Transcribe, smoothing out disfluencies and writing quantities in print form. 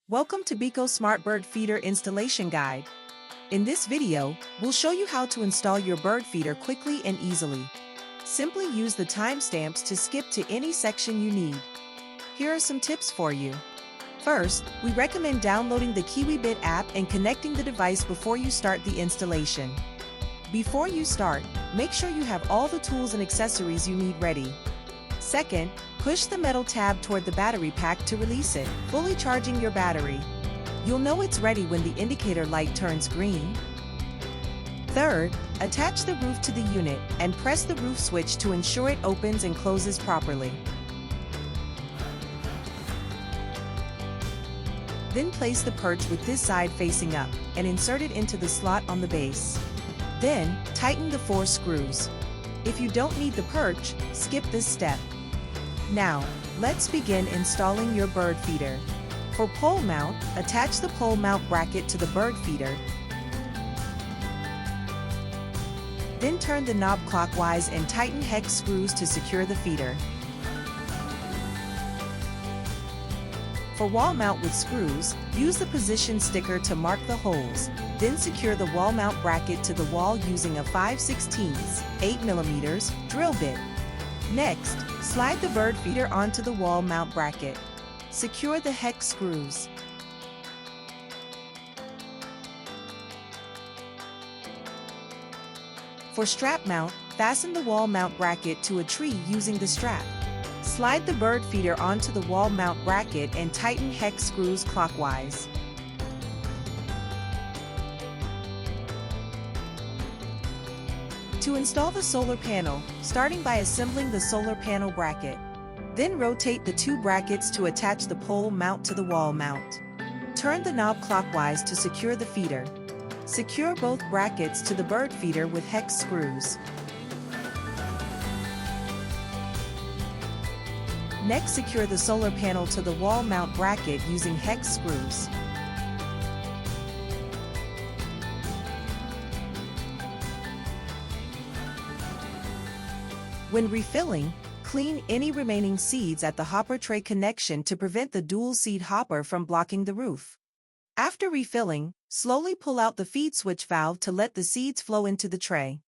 Welcome to Bico Smart Bird Feeder Installation Guide. In this video, we'll show you how to install your bird feeder quickly and easily. Simply use the timestamps to skip to any section you need. Here are some tips for you. First, we recommend downloading the Kiwibit app and connecting the device before you start the installation. Before you start, make sure you have all the tools and accessories you need ready. Second, push the metal tab toward the battery pack to release it, fully charging your battery. You'll know it's ready when the indicator light turns green. Third, attach the roof to the unit and press the roof switch to ensure it opens and closes properly. Then place the perch with this side facing up and insert it into the slot on the base. Then, tighten the 4 screws. If you don't need the perch, skip this step. Now, let's begin installing your bird feeder. For pole mount, attach the pole mount bracket to the bird feeder. Then turn the knob clockwise and tighten hex screws to secure the feeder. For wall mount with screws, use the position sticker to mark the holes. Then secure the wall mount bracket to the wall using a 5/16, 8mm drill bit. Next, slide the bird feeder onto the wall mount bracket. Secure the hex screws. For strap mount, fasten the wall mount bracket to a tree using the strap. Slide the bird feeder onto the wall mount bracket and tighten hex screws clockwise. To install the solar panel, starting by assembling the solar panel bracket. Then rotate the 2 brackets to attach the pole mount to the wall mount. Turn the knob clockwise to secure the feeder. Secure both brackets to the bird feeder with hex screws. Next, secure the solar panel to the wall mount bracket using hex screws. When refilling, clean any remaining seeds at the hopper tray connection to prevent the dual seed hopper from blocking the roof. After refilling, slowly pull out the feed switch valve to let the seeds flow into the tray.